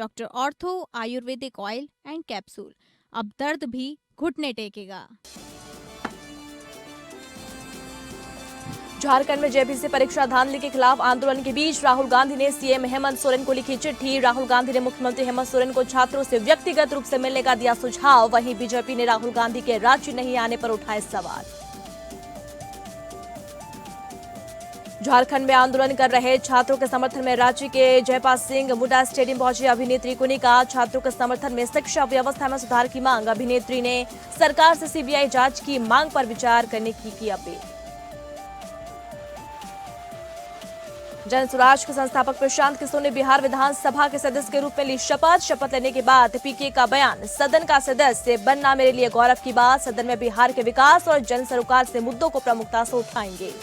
Doctor ortho Ayurvedic oil and capsule. अब दर्द भी घुटने टेकेगा। झारखंड में जेपीएससी परीक्षा धांधली के खिलाफ आंदोलन के बीच राहुल गांधी ने सीएम हेमंत सोरेन को लिखी चिट्ठी। राहुल गांधी ने मुख्यमंत्री हेमंत सोरेन को छात्रों से व्यक्तिगत रूप से मिलने का दिया सुझाव। वहीं बीजेपी ने राहुल गांधी के रांची नहीं आने पर उठाए सवाल। झारखंड में आंदोलन कर रहे छात्रों के समर्थन में रांची के जयपाल सिंह मुंडा स्टेडियम पहुंची अभिनेत्री कुनिका। छात्रों के समर्थन में शिक्षा व्यवस्था में सुधार की मांग। अभिनेत्री ने सरकार से सीबीआई जांच की मांग पर विचार करने की अपील। जन स्वराज के संस्थापक प्रशांत किशोर ने बिहार विधानसभा के सदस्य के रूप में ली शपथ। शपथ लेने के बाद पीके का बयान, सदन का सदस्य बनना मेरे लिए गौरव की बात। सदन में बिहार के विकास और जन सरोकार से मुद्दों को प्रमुखता से उठाएंगे।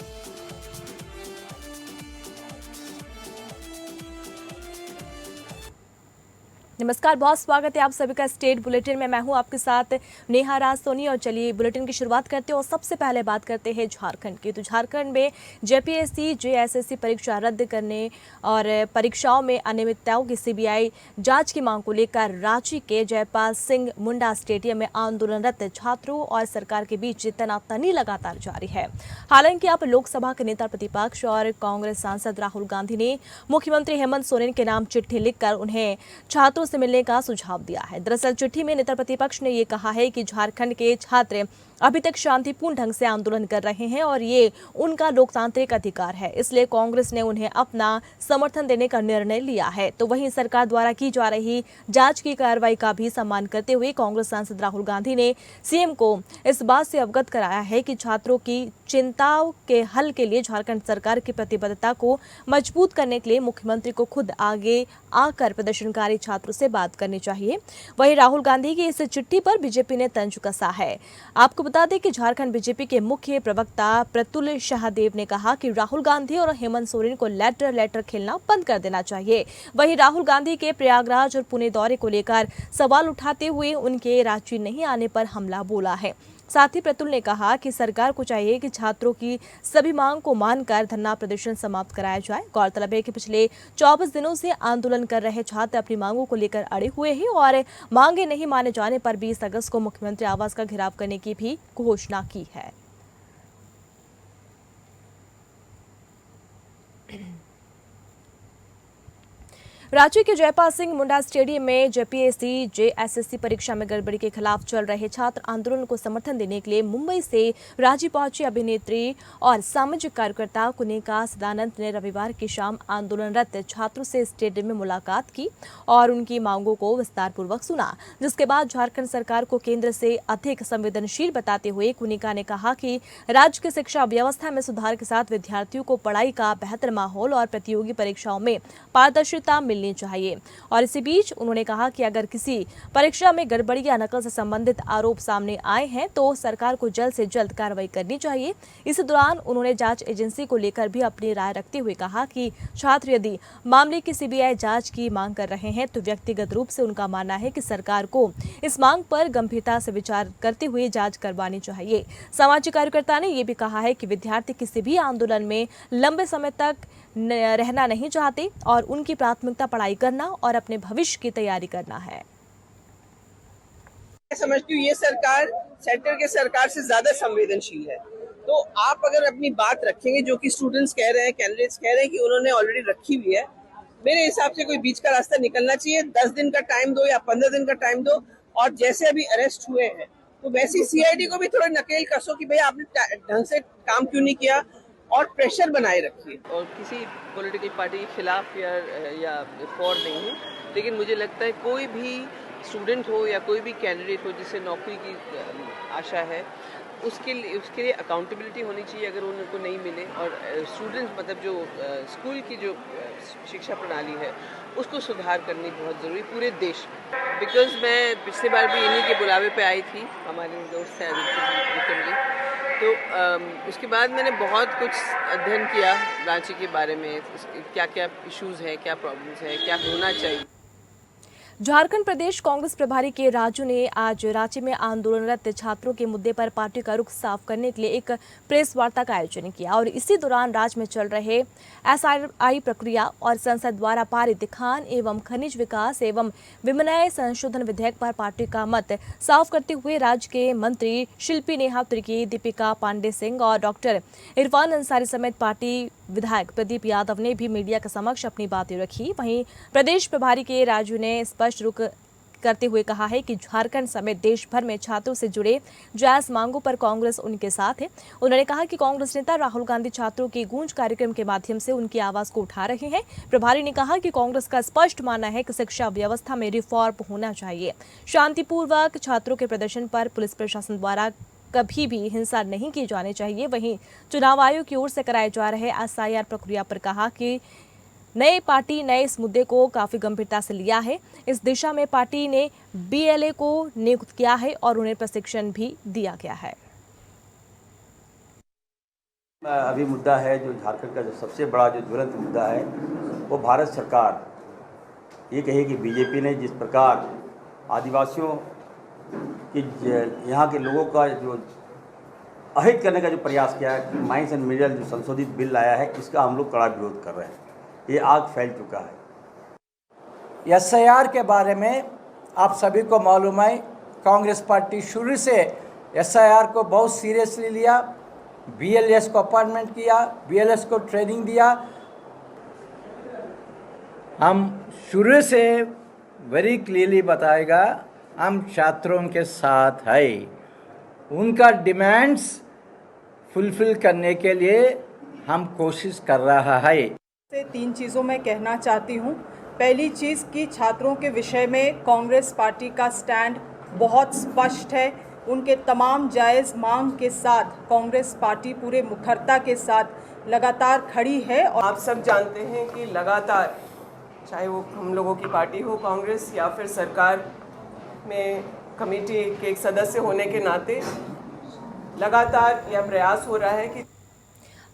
नमस्कार, बहुत स्वागत है आप सभी का स्टेट बुलेटिन में। मैं हूं आपके साथ नेहा राज सोनी और चलिए बुलेटिन की शुरुआत करते हैं और सबसे पहले बात करते हैं झारखंड की। तो झारखंड में जेपीएससी जेएसएससी परीक्षा रद्द करने और परीक्षाओं में अनियमितताओं की सीबीआई जांच की मांग को लेकर रांची के जयपाल सिंह मुंडा स्टेडियम में आंदोलनरत छात्रों और सरकार के बीच तनातनी लगातार जारी है। हालांकि अब लोकसभा के नेता प्रतिपक्ष और कांग्रेस सांसद राहुल गांधी ने मुख्यमंत्री हेमंत सोरेन के नाम चिट्ठी लिखकर उन्हें छात्रों से मिलने का सुझाव दिया है। दरअसल चिट्ठी में नेता प्रतिपक्ष ने ये कहा है कि झारखंड के छात्र अभी तक शांतिपूर्ण ढंग से आंदोलन कर रहे हैं और ये उनका लोकतांत्रिक अधिकार है, इसलिए कांग्रेस ने उन्हें अपना समर्थन देने का निर्णय लिया है। तो वहीं सरकार द्वारा की जा रही जांच की कार्रवाई का भी सम्मान करते हुए कांग्रेस सांसद राहुल गांधी ने सीएम को इस बात से अवगत कराया है कि छात्रों की चिंताओं के हल के लिए झारखंड सरकार की प्रतिबद्धता को मजबूत करने के लिए मुख्यमंत्री को खुद आगे आकर प्रदर्शनकारी छात्रों से बात करनी चाहिए। वहीं राहुल गांधी की इस चिट्ठी पर बीजेपी ने तंज कसा है। आपको बता दें कि झारखंड बीजेपी के मुख्य प्रवक्ता प्रतुल शाहदेव ने कहा कि राहुल गांधी और हेमंत सोरेन को लेटर खेलना बंद कर देना चाहिए। वहीं राहुल गांधी के प्रयागराज और पुणे दौरे को लेकर सवाल उठाते हुए उनके रांची नहीं आने पर हमला बोला है। साथ ही प्रतुल ने कहा कि सरकार को चाहिए कि छात्रों की सभी मांग को मानकर धरना प्रदर्शन समाप्त कराया जाए। गौरतलब है कि पिछले 24 दिनों से आंदोलन कर रहे छात्र अपनी मांगों को लेकर अड़े हुए हैं और मांगे नहीं माने जाने पर 20 अगस्त को मुख्यमंत्री आवास का घेराव करने की भी घोषणा की है। रांची के जयपाल सिंह मुंडा स्टेडियम में जेपीएससी जेएसएससी परीक्षा में गड़बड़ी के खिलाफ चल रहे छात्र आंदोलन को समर्थन देने के लिए मुंबई से रांची पहुंची अभिनेत्री और सामाजिक कार्यकर्ता कुनिका सदानंद ने रविवार की शाम आंदोलनरत छात्रों से स्टेडियम में मुलाकात की और उनकी मांगों को विस्तारपूर्वक सुना, जिसके बाद झारखंड सरकार को केंद्र से अधिक संवेदनशील बताते हुए कुनिका ने कहा कि राज्य की शिक्षा व्यवस्था में सुधार के साथ विद्यार्थियों को पढ़ाई का बेहतर माहौल और प्रतियोगी परीक्षाओं में पारदर्शिता मिलनी चाहिए। और इसी बीच उन्होंने कहा कि अगर किसी परीक्षा में गड़बड़ी या नकल से संबंधित आरोप सामने आए हैं तो सरकार को जल्द से जल्द कार्रवाई करनी चाहिए। इस दौरान उन्होंने जांच एजेंसी को लेकर भी अपनी राय रखते हुए कहा कि छात्र यदि मामले की सीबीआई जांच की मांग कर रहे हैं तो व्यक्तिगत रूप से उनका मानना है कि सरकार को इस मांग पर गंभीरता से विचार करते हुए जांच करवानी चाहिए। सामाजिक कार्यकर्ता ने यह भी कहा है कि विद्यार्थी किसी भी आंदोलन में लंबे समय तक रहना नहीं चाहते और उनकी प्राथमिकता पढ़ाई करना और अपने भविष्य की तैयारी करना है। मैं समझती हूँ ये सरकार सेंटर के सरकार से ज्यादा संवेदनशील है। तो आप अगर अपनी बात रखेंगे जो कि स्टूडेंट्स कह रहे हैं, कैंडिडेट्स कह रहे हैं कि उन्होंने ऑलरेडी रखी हुई है, मेरे हिसाब से कोई बीच का रास्ता निकलना चाहिए। 10 दिन का टाइम दो या 15 दिन का टाइम दो, और जैसे अभी अरेस्ट हुए हैं तो वैसे सीआईडी को भी थोड़ा नकेल कसो कि भैया आपने ढंग से काम क्यों नहीं किया, और प्रेशर बनाए रखिए। और किसी पॉलिटिकल पार्टी के खिलाफ या फॉर नहीं है, लेकिन मुझे लगता है कोई भी स्टूडेंट हो या कोई भी कैंडिडेट हो जिसे नौकरी की आशा है, उसके लिए अकाउंटेबिलिटी होनी चाहिए अगर उनको नहीं मिले। और स्टूडेंट्स मतलब जो स्कूल की जो शिक्षा प्रणाली है उसको सुधार करनी बहुत ज़रूरी पूरे देश में। बिकॉज मैं पिछली बार भी इन्हीं के बुलावे पे आई थी, हमारे दोस्त हैं आदित्य, तो उसके बाद मैंने बहुत कुछ अध्ययन किया रांची के बारे में, क्या क्या इश्यूज़ हैं, क्या प्रॉब्लम्स हैं, क्या होना चाहिए। झारखंड प्रदेश कांग्रेस प्रभारी के राजू ने आज रांची में आंदोलनरत छात्रों के मुद्दे पर पार्टी का रुख साफ करने के लिए एक प्रेस वार्ता का आयोजन किया और इसी दौरान राज्य में चल रहे एसआरआई प्रक्रिया और संसद द्वारा पारित खान एवं खनिज विकास एवं विनिमय संशोधन विधेयक पर पार्टी का मत साफ करते हुए राज्य के मंत्री शिल्पी नेहा तिर्की, दीपिका पांडे सिंह और डॉक्टर इरफान अंसारी समेत पार्टी विधायक प्रदीप यादव ने भी मीडिया के समक्ष अपनी बातें रखी। वहीं प्रदेश प्रभारी के राजू ने स्पष्ट रुख करते हुए कहा है कि झारखंड समेत देश भर में छात्रों से जुड़े जायज मांगों पर कांग्रेस उनके साथ है। उन्होंने कहा कि कांग्रेस नेता राहुल गांधी छात्रों की गूंज कार्यक्रम के माध्यम से उनकी आवाज को उठा रहे हैं। प्रभारी ने कहा कि कांग्रेस का स्पष्ट मानना है कि शिक्षा व्यवस्था में रिफॉर्म होना चाहिए। शांतिपूर्वक छात्रों के प्रदर्शन पर पुलिस प्रशासन द्वारा कभी भी हिंसा नहीं की जानी चाहिए। वहीं चुनाव आयोग की ओर से कराए जा रहे एसआईआर प्रक्रिया पर कहा कि नई पार्टी ने इस मुद्दे को काफी गंभीरता से लिया है। इस दिशा में पार्टी ने बीएलए को नियुक्त किया है और उन्हें प्रशिक्षण भी दिया गया है। अभी मुद्दा है जो झारखंड का जो सबसे बड़ा जो ज्वलंत मुद्दा है वो भारत सरकार ये कहे कि बीजेपी ने जिस प्रकार आदिवासियों कि यहाँ के लोगों का जो अहित करने का जो प्रयास किया है, माइंस एंड मिनरल जो संशोधित बिल लाया है, इसका हम लोग कड़ा विरोध कर रहे हैं। ये आग फैल चुका है। एसआईआर के बारे में आप सभी को मालूम है, कांग्रेस पार्टी शुरू से एसआईआर को बहुत सीरियसली लिया। बीएलएस को अपॉइंटमेंट किया, बीएलएस को ट्रेनिंग दिया। हम शुरू से वेरी क्लियरली बताएगा हम छात्रों के साथ है। उनका डिमांड्स फुलफिल करने के लिए हम कोशिश कर रहा है। से 3 चीज़ों में कहना चाहती हूँ। पहली चीज़ कि छात्रों के विषय में कांग्रेस पार्टी का स्टैंड बहुत स्पष्ट है। उनके तमाम जायज़ मांग के साथ कांग्रेस पार्टी पूरे मुखरता के साथ लगातार खड़ी है। और आप सब जानते हैं कि लगातार चाहे वो हम लोगों की पार्टी हो कांग्रेस या फिर सरकार में कमेटी के एक सदस्य होने के नाते लगातार यह प्रयास हो रहा है कि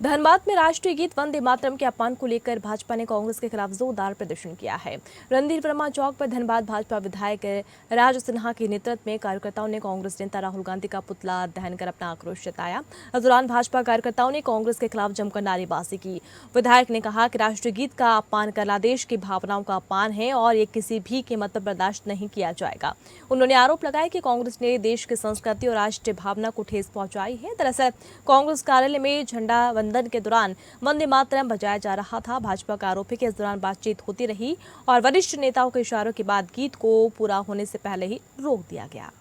धनबाद में राष्ट्रीय गीत वंदे मातरम के अपमान को लेकर भाजपा ने कांग्रेस के खिलाफ जोरदार प्रदर्शन किया है। रणधीर वर्मा चौक पर धनबाद भाजपा विधायक राज सिन्हा के नेतृत्व में कार्यकर्ताओं ने कांग्रेस नेता राहुल गांधी का पुतला दहन कर अपना आक्रोश जताया। इस दौरान भाजपा कार्यकर्ताओं ने कांग्रेस के खिलाफ जमकर नारेबाजी की। विधायक ने कहा कि राष्ट्रीय गीत का अपमान करना देश की भावनाओं का अपमान है और ये किसी भी कीमत पर बर्दाश्त नहीं किया जाएगा। उन्होंने आरोप लगाया कि कांग्रेस ने देश की संस्कृति और राष्ट्रीय भावना को ठेस पहुंचाई है। दरअसल कांग्रेस कार्यालय में झंडा वंदन के दौरान वंदे मातरम बजाया जा रहा था। भाजपा का आरोप है कि इस दौरान बातचीत होती रही और वरिष्ठ नेताओं के इशारों के बाद गीत को पूरा होने से पहले ही रोक दिया गया।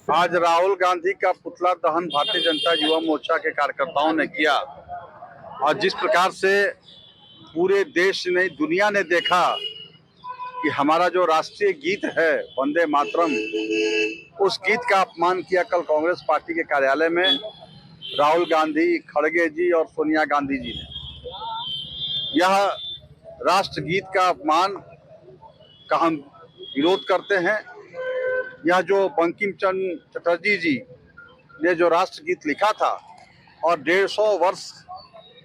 आज राहुल गांधी का पुतला दहन भारतीय जनता युवा मोर्चा के कार्यकर्ताओं ने किया और जिस प्रकार से पूरे देश ने, दुनिया ने देखा कि हमारा जो राष्ट्रीय गीत है वंदे मातरम, उस गीत का अपमान किया कल कांग्रेस पार्टी के कार्यालय में राहुल गांधी, खड़गे जी और सोनिया गांधी जी ने। यह राष्ट्रगीत का अपमान का हम विरोध करते हैं। यह जो बंकिम चंद्र चटर्जी जी ने जो राष्ट्रगीत लिखा था और 150 वर्ष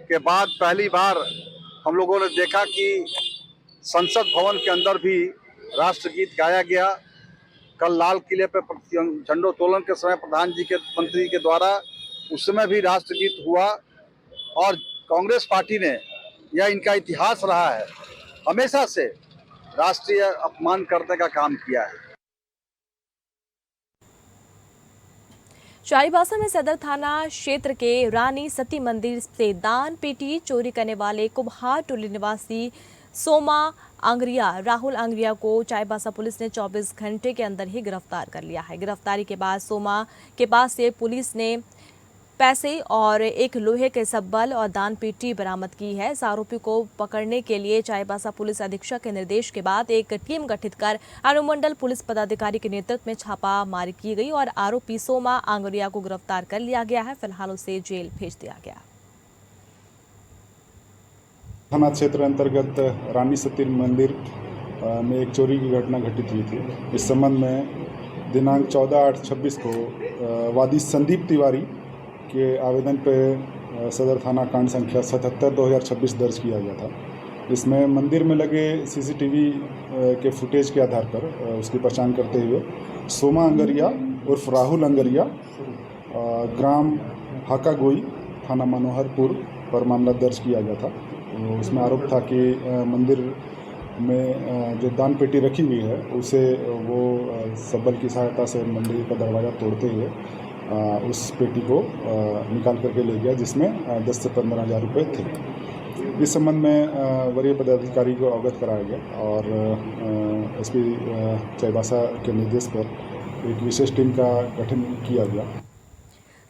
के बाद पहली बार हम लोगों ने देखा कि संसद भवन के अंदर भी राष्ट्रगीत गाया गया। कल लाल किले पर झंडोत्तोलन के समय प्रधान जी के मंत्री के द्वारा उस समय भी राष्ट्रगीत हुआ और कांग्रेस पार्टी ने, यह इनका इतिहास रहा है, हमेशा से राष्ट्रीय अपमान करने का काम किया है। चाईबासा में सदर थाना क्षेत्र के रानी सती मंदिर से दान पेटी चोरी करने वाले कुम्हार टोली निवासी सोमा आंगरिया राहुल आंगरिया को चाईबासा पुलिस ने 24 घंटे के अंदर ही गिरफ्तार कर लिया है। गिरफ्तारी के बाद सोमा के पास से पुलिस ने पैसे और एक लोहे के सब्बल और दान पेटी बरामद की है। इस आरोपी को पकड़ने के लिए चाईबासा पुलिस अधीक्षक के निर्देश के बाद एक टीम गठित कर अनुमंडल पुलिस पदाधिकारी के नेतृत्व में छापामारी की गई और आरोपी सोमा आंगरिया को गिरफ्तार कर लिया गया है। फिलहाल उसे जेल भेज दिया गया। थाना क्षेत्र अंतर्गत रानी सती मंदिर में एक चोरी की घटना घटित हुई थी। इस संबंध में दिनांक 14/8/26 को वादी संदीप तिवारी के आवेदन पर सदर थाना कांड संख्या 77/2026 दर्ज किया गया था इसमें मंदिर में लगे सीसीटीवी के फुटेज के आधार पर उसकी पहचान करते हुए सोमा अंगरिया उर्फ राहुल अंगरिया ग्राम हाकागोई थाना मनोहरपुर पर मामला दर्ज किया गया था। तो उसमें आरोप था कि मंदिर में जो दान पेटी रखी हुई है उसे वो सबल की सहायता से मंदिर का दरवाज़ा तोड़ते हुए उस पेटी को निकाल करके ले गया, जिसमें 10 से 15 हज़ार रुपये थे। इस संबंध में वरीय पदाधिकारी को अवगत कराया गया और एसपी चाईबासा के निर्देश पर एक विशेष टीम का गठन किया गया।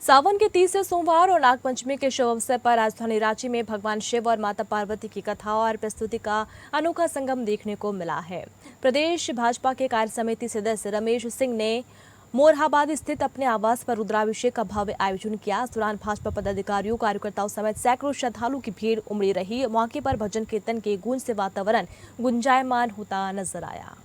सावन के तीसरे सोमवार और नागपंचमी के शुभ अवसर पर राजधानी रांची में भगवान शिव और माता पार्वती की कथा और प्रस्तुति का अनोखा संगम देखने को मिला है। प्रदेश भाजपा के कार्य समिति सदस्य रमेश सिंह ने मोरहाबाद स्थित अपने आवास पर रुद्राभिषेक का भव्य आयोजन किया। इस दौरान भाजपा पदाधिकारियों, कार्यकर्ताओं समेत सैकड़ों श्रद्धालुओं की भीड़ उमड़ी रही। मौके पर भजन कीर्तन के गूंज से वातावरण गुंजायमान होता नजर आया।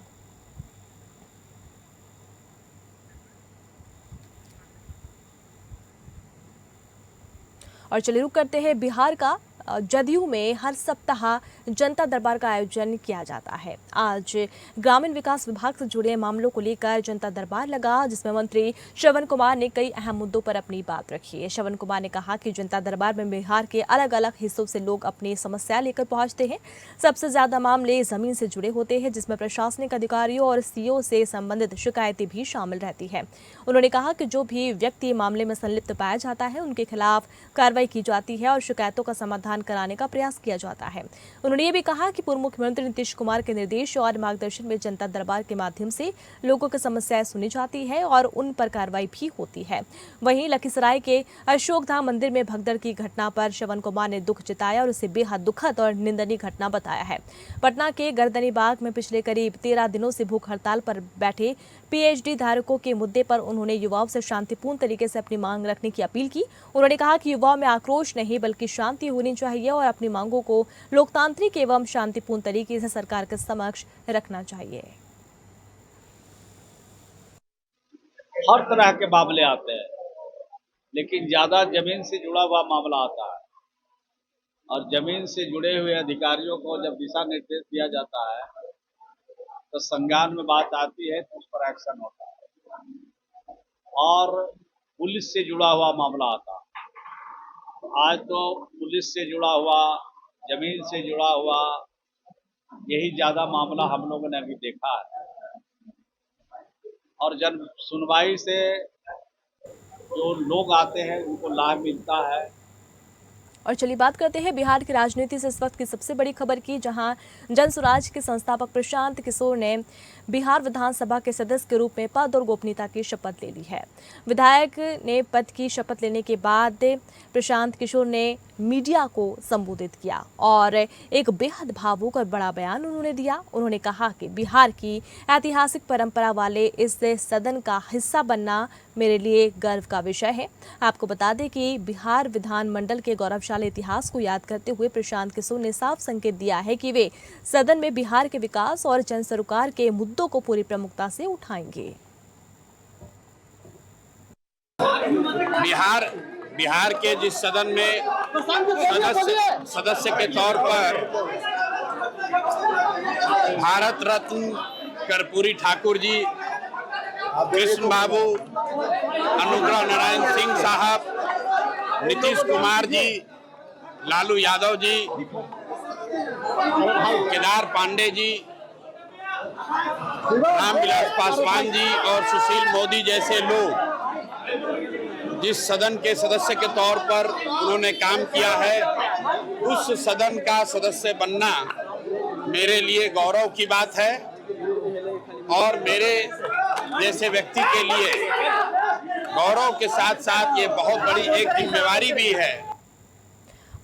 और चलिए रुक करते हैं बिहार का। जदयू में हर सप्ताह जनता दरबार का आयोजन किया जाता है। आज ग्रामीण विकास विभाग से जुड़े मामलों को लेकर जनता दरबार लगा, जिसमें मंत्री श्रवण कुमार ने कई अहम मुद्दों पर अपनी बात रखी है। श्रवण कुमार ने कहा कि जनता दरबार में बिहार के अलग अलग हिस्सों से लोग अपनी समस्या लेकर पहुंचते हैं। सबसे ज्यादा मामले जमीन से जुड़े होते हैं, जिसमें प्रशासनिक अधिकारियों और सीओ से संबंधित शिकायतें भी शामिल रहती है। उन्होंने कहा कि जो भी व्यक्ति मामले में संलिप्त पाया जाता है उनके खिलाफ कार्रवाई की जाती है और शिकायतों का समाधान कराने का प्रयास किया जाता है। उन्होंने ये भी कहा कि पूर्व मुख्यमंत्री नीतीश कुमार के निर्देश और मार्गदर्शन में जनता दरबार के माध्यम से लोगों की समस्याएं सुनी जाती है और उन पर कार्रवाई भी होती है। वहीं लखीसराय के अशोकधाम मंदिर में भगदड़ की घटना पर श्रवण कुमार ने दुख जताया और उसे बेहद दुखद और निंदनीय घटना बताया है। पटना के गर्दनी बाग में पिछले करीब 13 दिनों से भूख हड़ताल पर बैठे पीएचडी धारकों के मुद्दे पर उन्होंने युवाओं से शांतिपूर्ण तरीके से अपनी मांग रखने की अपील की। उन्होंने कहा कि युवाओं में आक्रोश नहीं बल्कि शांति होनी चाहिए और अपनी मांगों को लोकतांत्रिक एवं शांतिपूर्ण तरीके से सरकार के समक्ष रखना चाहिए। हर तरह के मामले आते हैं, लेकिन ज्यादा जमीन से जुड़ा हुआ मामला आता है और जमीन से जुड़े हुए अधिकारियों को जब दिशा निर्देश दिया जाता है तो संज्ञान में बात आती है तो उस पर एक्शन होता है। और पुलिस से जुड़ा हुआ मामला आता है। आज तो पुलिस से जुड़ा हुआ, जमीन से जुड़ा हुआ, यही ज्यादा मामला हम लोगों ने अभी देखा है। और जन सुनवाई से जो लोग आते हैं उनको लाभ मिलता है। और चलिए बात करते हैं बिहार की राजनीति से इस वक्त की सबसे बड़ी खबर की, जहां जनसुराज के संस्थापक प्रशांत किशोर ने बिहार विधानसभा के सदस्य के रूप में पद और गोपनीयता की शपथ ले ली है। विधायक ने पद की शपथ लेने के बाद प्रशांत किशोर ने मीडिया को संबोधित किया और एक बेहद भावुक और बड़ा बयान उन्होंने दिया। उन्होंने कहा कि बिहार की ऐतिहासिक परंपरा वाले इस सदन का हिस्सा बनना मेरे लिए गर्व का विषय है। आपको बता दें कि बिहार विधानमंडल के गौरवशाली इतिहास को याद करते हुए प्रशांत किशोर ने साफ संकेत दिया है कि वे सदन में बिहार के विकास और जन सरोकार के मुद्दों को पूरी प्रमुखता से उठाएंगे। बिहार के जिस सदन में सदस्य के तौर पर भारत रत्न कर्पूरी ठाकुर जी, कृष्ण बाबू, अनुग्रह नारायण सिंह साहब, नीतीश कुमार जी, लालू यादव जी, केदार पांडे जी, रामविलास पासवान जी और सुशील मोदी जैसे लोग जिस सदन के सदस्य के तौर पर उन्होंने काम किया है, उस सदन का सदस्य बनना मेरे लिए गौरव की बात है और मेरे जैसे व्यक्ति के लिए गौरव के साथ साथ ये बहुत बड़ी एक जिम्मेवारी भी है।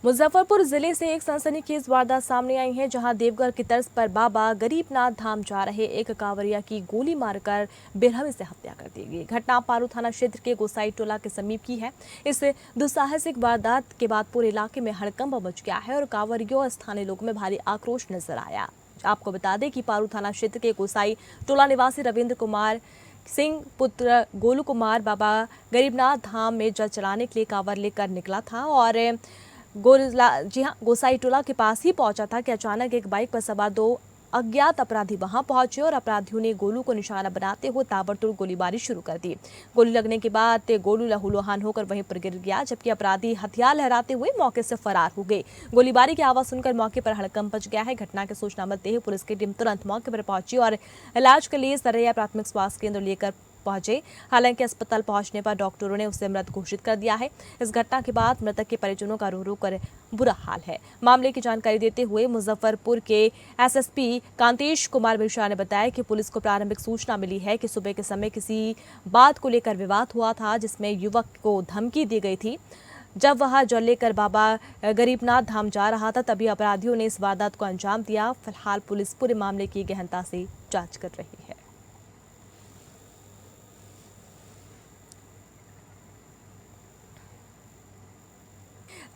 मुजफ्फरपुर जिले से एक सनसनीखेज वारदात सामने आई है, जहां देवघर की तर्ज पर बाबा गरीबनाथ धाम जा रहे एक कांवरिया की गोली मारकर बेरहमी से हत्या कर दी गई। घटना पारू थाना क्षेत्र के गोसाई टोला के समीप की है। इस दुस्साहसिक वारदात के बाद पूरे इलाके में हड़कंप मच गया है और कांवरियों और स्थानीय लोगों में भारी आक्रोश नजर आया। आपको बता दें कि पारू थाना क्षेत्र के गोसाई टोला निवासी रविंद्र कुमार सिंह पुत्र गोलू कुमार बाबा गरीबनाथ धाम में जल चढ़ाने के लिए कांवर लेकर निकला था और गोसाईटोला के पास ही पहुंचा था कि अचानक एक बाइक पर सवार 2 अज्ञात अपराधी वहां पहुंचे और अपराधियों ने गोलू को निशाना बनाते हुए ताबड़तोड़ गोलीबारी शुरू कर दी। गोली लगने के बाद गोलू लहूलुहान होकर वहीं पर गिर गया, जबकि अपराधी हथियार लहराते हुए मौके से फरार हो गए। गोलीबारी की आवाज सुनकर मौके पर हड़कंप मच गया है। घटना की सूचना मिलते ही पुलिस की टीम तुरंत मौके पर पहुंची और इलाज के लिए सरैया प्राथमिक स्वास्थ्य केंद्र लेकर पहुंचे। हालांकि अस्पताल पहुंचने पर डॉक्टरों ने उसे मृत घोषित कर दिया है। इस घटना के बाद मृतक के परिजनों का रो रो कर बुरा हाल है। मामले की जानकारी देते हुए मुजफ्फरपुर के एसएसपी कांतेश कुमार मिश्रा ने बताया कि पुलिस को प्रारंभिक सूचना मिली है कि सुबह के समय किसी बात को लेकर विवाद हुआ था, जिसमें युवक को धमकी दी गई थी। जब वह जल लेकर बाबा गरीबनाथ धाम जा रहा था, तभी अपराधियों ने इस वारदात को अंजाम दिया। फिलहाल पुलिस पूरे मामले की गहनता से जांच कर रही है।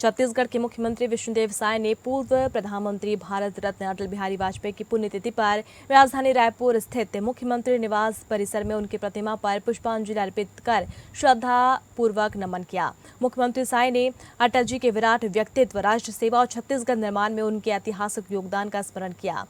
छत्तीसगढ़ के मुख्यमंत्री विष्णुदेव साय ने पूर्व प्रधानमंत्री भारत रत्न अटल बिहारी वाजपेयी की पुण्यतिथि पर राजधानी रायपुर स्थित मुख्यमंत्री निवास परिसर में उनकी प्रतिमा पर पुष्पांजलि अर्पित कर श्रद्धा पूर्वक नमन किया। मुख्यमंत्री साय ने अटल जी के विराट व्यक्तित्व, राष्ट्र सेवा और छत्तीसगढ़ निर्माण में उनके ऐतिहासिक योगदान का स्मरण किया।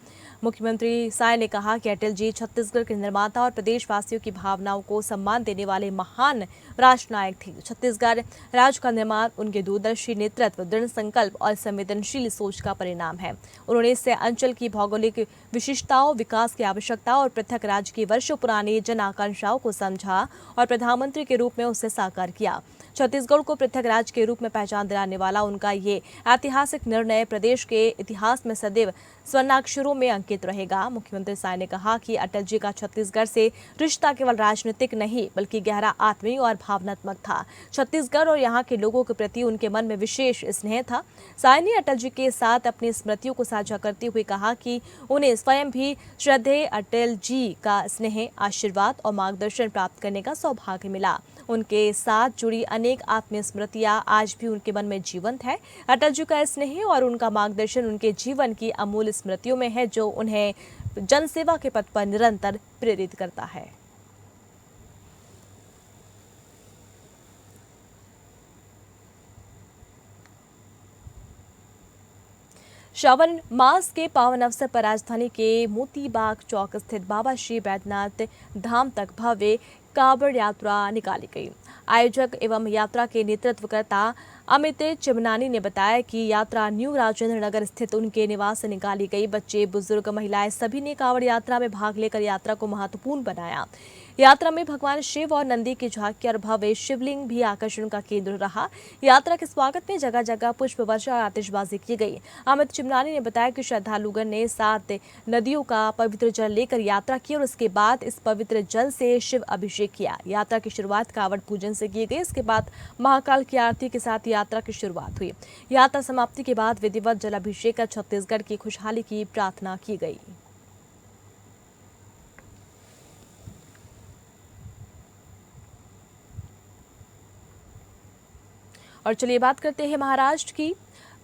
मुख्यमंत्री साय ने कहा कि अटल जी छत्तीसगढ़ के निर्माता और प्रदेशवासियों की भावनाओं को सम्मान देने वाले महान राष्ट्रनायक थे। छत्तीसगढ़ राज्य का निर्माण उनके दूरदर्शी नेतृत्व, दृढ़ संकल्प और संवेदनशील सोच का परिणाम है। उन्होंने इससे अंचल की भौगोलिक विशिष्टताओं, विकास की आवश्यकता और पृथक राज्य की वर्षों पुरानी जन आकांक्षाओं को समझा और प्रधानमंत्री के रूप में उसे साकार किया। छत्तीसगढ़ को पृथक राज्य के रूप में पहचान दिलाने वाला उनका ये ऐतिहासिक निर्णय प्रदेश के इतिहास में सदैव स्वर्णाक्षरों में अंकित रहेगा। मुख्यमंत्री साय ने कहा कि अटल जी का छत्तीसगढ़ से रिश्ता केवल राजनीतिक नहीं बल्कि गहरा आत्मीय और भावनात्मक था। छत्तीसगढ़ और यहाँ के लोगों के प्रति उनके मन में विशेष स्नेह था। साय ने अटल जी के साथ अपनी स्मृतियों को साझा करते हुए कहा कि उन्हें स्वयं भी श्रद्धेय अटल जी का स्नेह, आशीर्वाद और मार्गदर्शन प्राप्त करने का सौभाग्य मिला। उनके साथ जुड़ी अनेक आत्मीय स्मृतियां आज भी उनके मन में जीवंत है। अटल जी का स्नेह और उनका मार्गदर्शन उनके जीवन की अमूल्य स्मृतियों में है, जो उन्हें जनसेवा के पथ पर निरंतर प्रेरित करता है। श्रावण मास के पावन अवसर पर राजधानी के मोतीबाग चौक स्थित बाबा श्री बैद्यनाथ धाम तक भव्य कांवड़ यात्रा निकाली गई। आयोजक एवं यात्रा के नेतृत्वकर्ता अमित चिमनानी ने बताया कि यात्रा न्यू राजेंद्र नगर स्थित उनके निवास से निकाली गई। बच्चे, बुजुर्ग, महिलाएं सभी ने कांवड़ यात्रा में भाग लेकर यात्रा को महत्वपूर्ण बनाया। यात्रा में भगवान शिव और नंदी की झांकी और भव्य शिवलिंग भी आकर्षण का केंद्र रहा। यात्रा के स्वागत में जगह जगह पुष्प वर्षा और आतिशबाजी की गई। अमित चिमनानी ने बताया कि श्रद्धालुगण ने 7 नदियों का पवित्र जल लेकर यात्रा की और उसके बाद इस पवित्र जल से शिव अभिषेक किया। यात्रा की शुरुआत कांवड़ पूजन से की गई। इसके बाद महाकाल की आरती के साथ यात्रा की शुरुआत हुई। यात्रा समाप्ति के बाद विधिवत जल अभिषेक कर छत्तीसगढ़ की खुशहाली की प्रार्थना की गई। और चलिए बात करते हैं महाराष्ट्र की।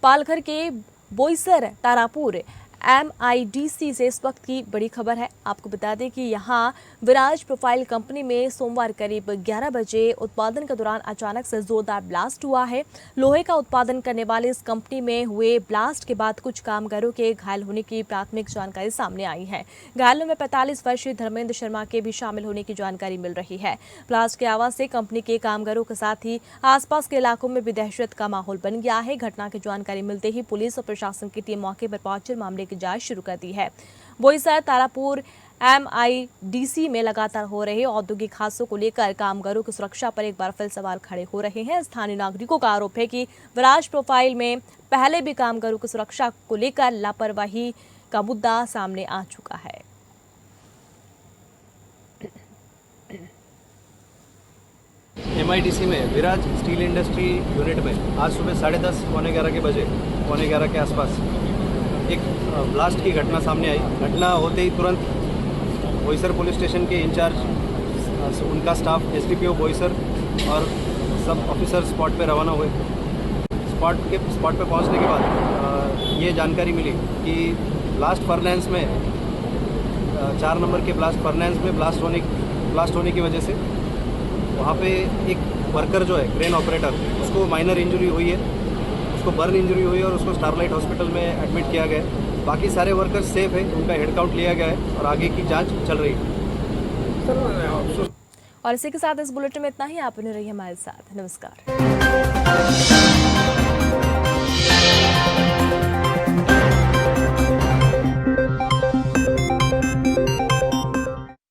पालघर के बोईसर तारापुर MIDC से इस वक्त की बड़ी खबर है। आपको बता दें कि यहाँ विराज प्रोफाइल कंपनी में सोमवार करीब 11 बजे उत्पादन के दौरान अचानक से जोरदार ब्लास्ट हुआ है। लोहे का उत्पादन करने वाले इस कंपनी में हुए ब्लास्ट के बाद कुछ कामगारों के घायल होने की प्राथमिक जानकारी सामने आई है। घायलों में 45 वर्षीय धर्मेंद्र शर्मा के भी शामिल होने की जानकारी मिल रही है। ब्लास्ट की आवाज से कंपनी के कामगारों के साथ ही आसपास के इलाकों में भी दहशत का माहौल बन गया है। घटना की जानकारी मिलते ही पुलिस और प्रशासन की टीम मौके पर पहुंचकर मामले की जांच शुरू कर दी है। बोईसर तारापुर MIDC में लगातार हो रहे औद्योगिक हादसों को लेकर कामगारों की सुरक्षा पर एक बार फिर सवाल खड़े हो रहे हैं। स्थानीय नागरिकों का आरोप है कि विराज प्रोफाइल में पहले भी कामगारों की सुरक्षा को लेकर लापरवाही का मुद्दा सामने आ चुका है। MIDC में विराज स्टील इंडस्ट्री यूनिट में आज सुबह 10:30 पौने 11 के आसपास एक ब्लास्ट की घटना सामने आई। घटना होते ही तुरंत बोईसर पुलिस स्टेशन के इंचार्ज, उनका स्टाफ, SDPO बोईसर और सब ऑफिसर स्पॉट पे रवाना हुए। स्पॉट पे पहुंचने के बाद ये जानकारी मिली कि ब्लास्ट फर्नेंस में 4 नंबर के ब्लास्ट फर्नेंस में ब्लास्ट होने की वजह से वहाँ पे एक वर्कर जो है क्रेन ऑपरेटर, उसको माइनर इंजरी हुई है। जिसको बर्न इंजरी हुई है और उसको स्टारलाइट हॉस्पिटल में एडमिट किया गया है। बाकी सारे वर्कर्स सेफ है, उनका हेड काउंट लिया गया है और आगे की जांच चल रही है। और इसी के साथ इस बुलेटिन में इतना ही। आप बने रहिए हमारे साथ। नमस्कार।